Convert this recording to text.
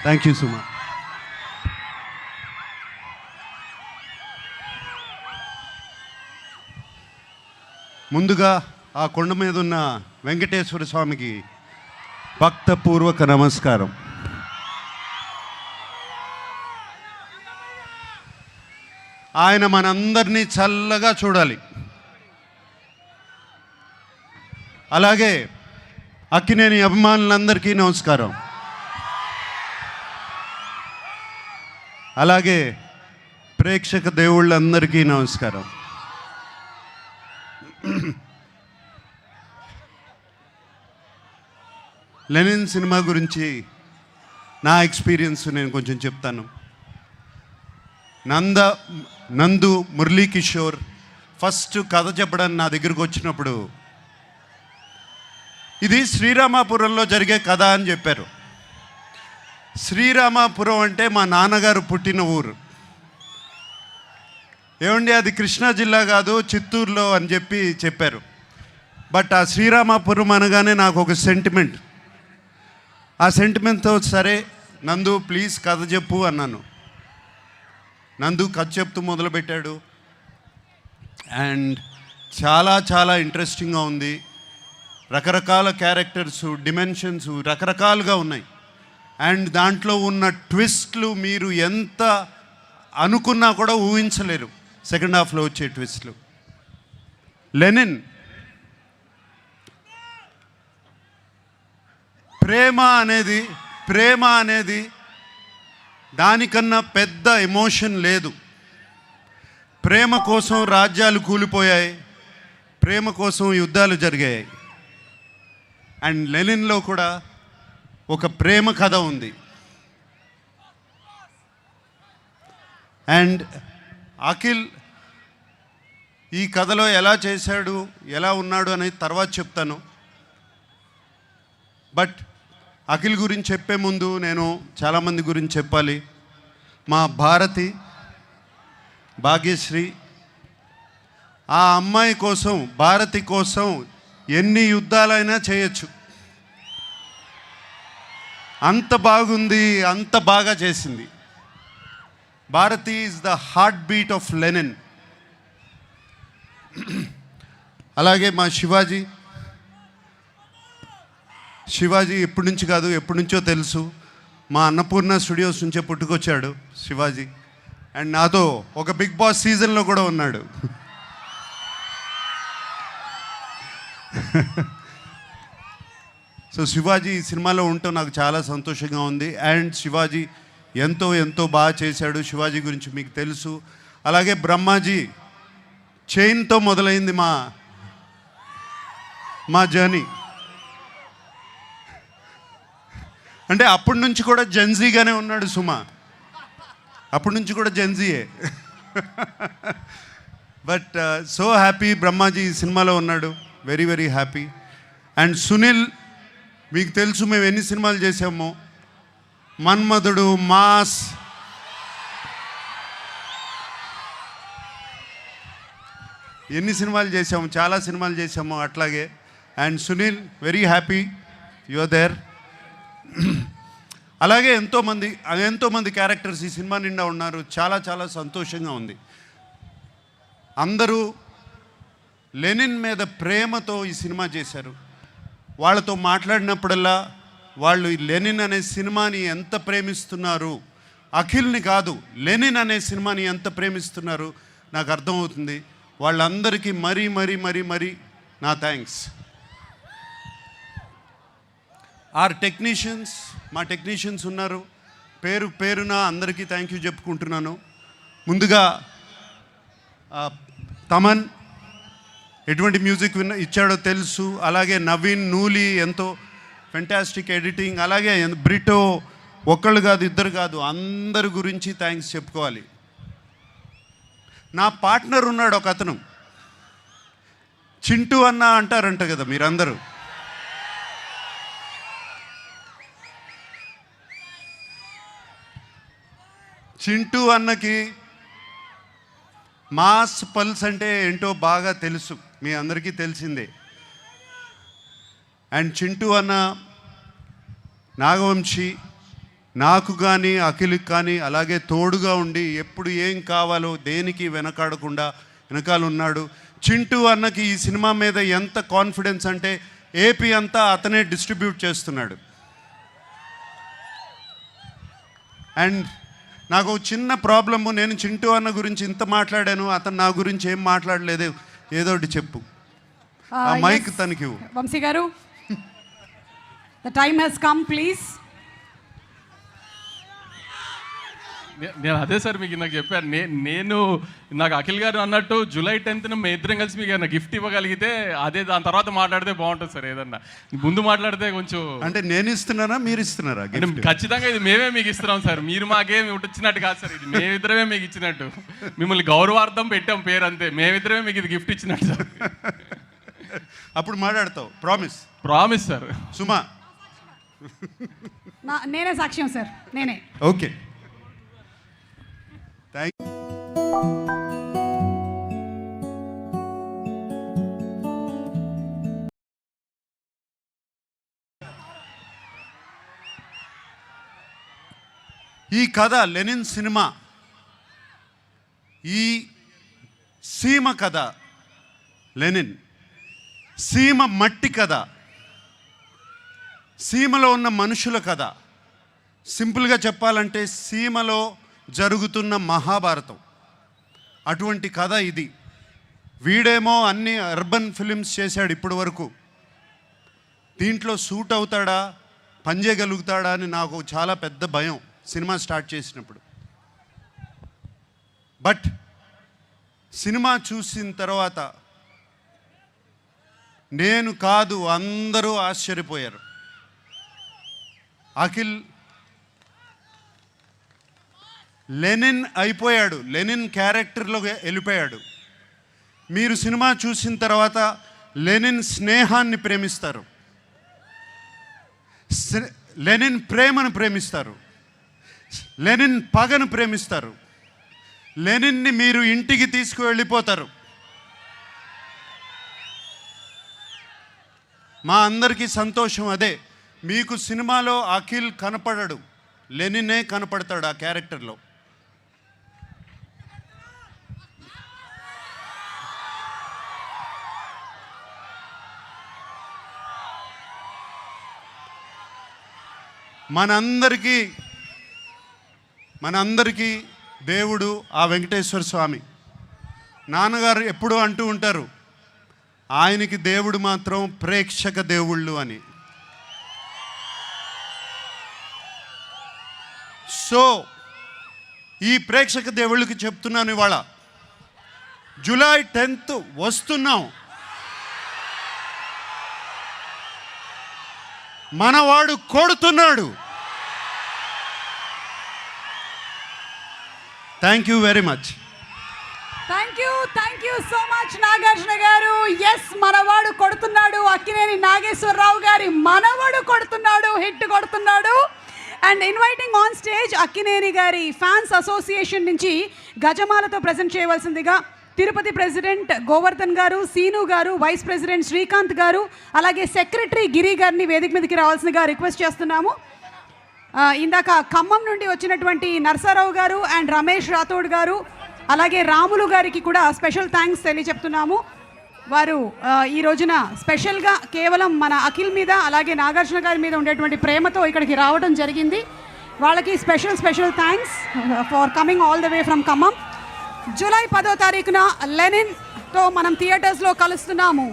Thank you సుమా. ముందుగా ఆ కొండ మీద ఉన్న వెంకటేశ్వర స్వామికి భక్తపూర్వక నమస్కారం. ఆయన మనందరినీ చల్లగా చూడాలి. అలాగే అక్కినేని అభిమానులందరికీ నమస్కారం. అలాగే ప్రేక్షక దేవుళ్ళందరికీ నమస్కారం. లెనిన్ సినిమా గురించి నా ఎక్స్పీరియన్స్ నేను కొంచెం చెప్తాను. నందు మురళీకిషోర్ ఫస్ట్ కథ చెప్పడానికి నా దగ్గరకు వచ్చినప్పుడు ఇది శ్రీరామాపురంలో జరిగే కథ అని చెప్పారు. శ్రీరామాపురం అంటే మా నాన్నగారు పుట్టిన ఊరు. ఏమండి అది కృష్ణా జిల్లా కాదు, చిత్తూరులో అని చెప్పారు. బట్ ఆ శ్రీరామాపురం అనగానే నాకు ఒక సెంటిమెంట్. ఆ సెంటిమెంట్తో సరే నందు ప్లీజ్ కథ చెప్పు అన్నాను. నందు కథ చెప్తూ మొదలుపెట్టాడు. అండ్ చాలా చాలా ఇంట్రెస్టింగ్గా ఉంది. రకరకాల క్యారెక్టర్స్, డిమెన్షన్స్ రకరకాలుగా ఉన్నాయి. అండ్ దాంట్లో ఉన్న ట్విస్ట్లు మీరు ఎంత అనుకున్నా కూడా ఊహించలేరు. సెకండ్ హాఫ్లో వచ్చే ట్విస్ట్లు. లెనిన్ ప్రేమ అనేది దానికన్నా పెద్ద ఎమోషన్ లేదు. ప్రేమ కోసం రాజ్యాలు కూలిపోయాయి, ప్రేమ కోసం యుద్ధాలు జరిగాయి. అండ్ లెనిన్లో కూడా ఒక ప్రేమ కథ ఉంది. అండ్ అఖిల్ ఈ కథలో ఎలా చేశాడు, ఎలా ఉన్నాడు అనేది తర్వాత చెప్తాను. బట్ అఖిల్ గురించి చెప్పే ముందు నేను చాలామంది గురించి చెప్పాలి. మా భాగ్యశ్రీ, ఆ అమ్మాయి కోసం, భారతి కోసం ఎన్ని యుద్ధాలైనా చేయొచ్చు. అంత బాగుంది, అంత బాగా చేసింది. Bharathi is the heartbeat of Lenin. అలాగే మా శివాజీ ఎప్పటి నుంచి కాదు, ఎప్పటి నుంచో తెలుసు. మా అన్నపూర్ణ స్టూడియోస్ నుంచే పుట్టుకొచ్చాడు శివాజీ. అండ్ నాతో ఒక బిగ్ బాస్ సీజన్లో కూడా ఉన్నాడు. సో శివాజీ ఈ సినిమాలో ఉంటూ నాకు చాలా సంతోషంగా ఉంది. అండ్ శివాజీ ఎంతో బాగా చేశాడు. శివాజీ గురించి మీకు తెలుసు. అలాగే బ్రహ్మాజీ చైన్తో మొదలైంది మా జర్నీ. అంటే అప్పటి నుంచి కూడా జెన్జీగానే ఉన్నాడు సుమా, అప్పటి నుంచి కూడా జెన్జీయే. బట్ సో హ్యాపీ బ్రహ్మాజీ ఈ సినిమాలో ఉన్నాడు. Very very happy. And Sunil మీకు తెలుసు మేము ఎన్ని సినిమాలు చేసామో. మన్మధుడు, మాస్, ఎన్ని సినిమాలు చేసాము, చాలా సినిమాలు చేసాము అట్లాగే. And Sunil very happy you are there. అలాగే ఎంతోమంది క్యారెక్టర్స్ ఈ సినిమా నిండా ఉన్నారు. చాలా చాలా సంతోషంగా ఉంది. అందరూ లెనిన్ మీద ప్రేమతో ఈ సినిమా చేశారు. వాళ్ళతో మాట్లాడినప్పుడల్లా వాళ్ళు ఈ లెనిన్ అనే సినిమాని ఎంత ప్రేమిస్తున్నారు, అఖిల్ని కాదు లెనిన్ అనే సినిమాని ఎంత ప్రేమిస్తున్నారు నాకు అర్థమవుతుంది. వాళ్ళందరికీ మరీ నా థ్యాంక్స్. మా టెక్నీషియన్స్ ఉన్నారు. పేరున అందరికీ థ్యాంక్ యూ చెప్పుకుంటున్నాను. ముందుగా తమన్ ఎటువంటి మ్యూజిక్ ఇచ్చాడో తెలుసు. అలాగే నవీన్, నూలి ఎంతో ఫెంటాస్టిక్ ఎడిటింగ్. అలాగే బ్రిటో ఒక్కళ్ళు కాదు, ఇద్దరు కాదు, అందరి గురించి థ్యాంక్స్ చెప్పుకోవాలి. నా పార్ట్నర్ ఉన్నాడు ఒక అతను, చింటూ అన్న అంటారంట కదా మీరందరూ. చింటూ అన్నకి మాస్ పల్స్ అంటే ఏంటో బాగా తెలుసు, మీ అందరికీ తెలిసిందే. అండ్ చింటూ అన్న, నాగవంశీ, నాకు కానీ అఖిల్కి కానీ అలాగే తోడుగా ఉండి ఎప్పుడు ఏం కావాలో దేనికి వెనకాడకుండా వెనకాల ఉన్నాడు. చింటూ అన్నకి ఈ సినిమా మీద ఎంత కాన్ఫిడెన్స్ అంటే ఏపీ అంతా అతనే డిస్ట్రిబ్యూట్ చేస్తున్నాడు. అండ్ నాకు చిన్న ప్రాబ్లము, నేను చింటూ అన్న గురించి ఇంత మాట్లాడాను, అతను నా గురించి ఏం మాట్లాడలేదు. ఏదో ఒకటి చెప్పు. ఆ మైక్ తనకి. వంశీ గారు, the time has come, please. నేను అదే సార్ మీకు నాకు చెప్పాను. నేను నాకు అఖిల్ గారు అన్నట్టు జూలై 10th మేము ఇద్దరం కలిసి మీకు ఏదైనా గిఫ్ట్ ఇవ్వగలిగితే అదే, దాని తర్వాత మాట్లాడితే బాగుంటుంది సార్. ఏదన్నా ముందు మాట్లాడితే కొంచెం. అంటే నేను ఇస్తున్నారా మీరు ఇస్తున్నారా? ఖచ్చితంగా ఇది మేమే మీకు ఇస్తున్నాం సార్. మీరు మాకేమి ఇచ్చినట్టు కాదు సార్. ఇది మేమిద్దరమే మీకు ఇచ్చినట్టు. మిమ్మల్ని గౌరవార్థం పెట్టాం పేరు, అంతే. మేమిద్దరమే మీకు ఇది గిఫ్ట్ ఇచ్చినట్టు సార్. అప్పుడు మాట్లాడతావు. Promise sir. సుమా, నేనే సాక్ష్యం సార్, నేనే. Okay, thank you. ఈ కథ లెనిన్ సినిమా, ఈ సీమ కథ లెనిన్, సీమ మట్టి కథ, సీమలో ఉన్న మనుషుల కథ. సింపుల్గా చెప్పాలంటే సీమలో జరుగుతున్న మహాభారతం, అటువంటి కథ ఇది. వీడేమో అన్ని అర్బన్ ఫిలిమ్స్ చేశాడు ఇప్పటి వరకు. దీంట్లో సూట్ అవుతాడా, పనిచేయగలుగుతాడా అని నాకు చాలా పెద్ద భయం సినిమా స్టార్ట్ చేసినప్పుడు. బట్ సినిమా చూసిన తర్వాత నేను కాదు అందరూ ఆశ్చర్యపోయారు. అఖిల్ లెనిన్ అయిపోయాడు, లెనిన్ క్యారెక్టర్లో వెళ్ళిపోయాడు. మీరు సినిమా చూసిన తర్వాత లెనిన్ స్నేహాన్ని ప్రేమిస్తారు, లెనిన్ ప్రేమను ప్రేమిస్తారు, లెనిన్ పగను ప్రేమిస్తారు, లెనిన్ని మీరు ఇంటికి తీసుకువెళ్ళిపోతారు. మా అందరికీ సంతోషం అదే. మీకు సినిమాలో అఖిల్ కనపడడు, లెనినే కనపడతాడు ఆ క్యారెక్టర్లో. మనందరికీ దేవుడు ఆ వెంకటేశ్వర స్వామి. నాన్నగారు ఎప్పుడూ అంటూ ఉంటారు, ఆయనకి దేవుడు మాత్రం ప్రేక్షక దేవుళ్ళు అని. సో ఈ ప్రేక్షక దేవుళ్ళకి చెప్తున్నాను, ఇవాళ జూలై 10th వస్తున్నాం. మనవాడు కొడుతున్నాడు. Thank you very much. Thank you so much Nagarjuna గారు. ఎస్, మనవాడు కొడుతున్నాడు. అక్కినేని నాగేశ్వరరావు గారి మనవాడు కొడుతున్నాడు, హిట్ కొడుతున్నాడు. And inviting on stage Akkineni గారి ఫ్యాన్స్ అసోసియేషన్ నుంచి గజమాలతో ప్రజెంట్ చేయవలసిందిగా తిరుపతి ప్రెసిడెంట్ గోవర్ధన్ గారు, సీను గారు, వైస్ ప్రెసిడెంట్ శ్రీకాంత్ గారు, అలాగే సెక్రటరీ గిరి గారిని వేదిక మీదకి రావాల్సిందిగా రిక్వెస్ట్ చేస్తున్నాము. ఇందాక ఖమ్మం నుండి వచ్చినటువంటి నర్సారావు గారు అండ్ రమేష్ రాథోడ్ గారు, అలాగే రాములు గారికి కూడా స్పెషల్ థ్యాంక్స్ తెలియజెప్తున్నాము. వారు ఈ రోజున స్పెషల్గా కేవలం మన అఖిల్ మీద అలాగే నాగార్జున గారి మీద ఉండేటువంటి ప్రేమతో ఇక్కడికి రావడం జరిగింది. వాళ్ళకి special thanks for coming all the way from Khammam. July 10వ తారీఖున లెనిన్తో మనం థియేటర్స్లో కలుస్తున్నాము.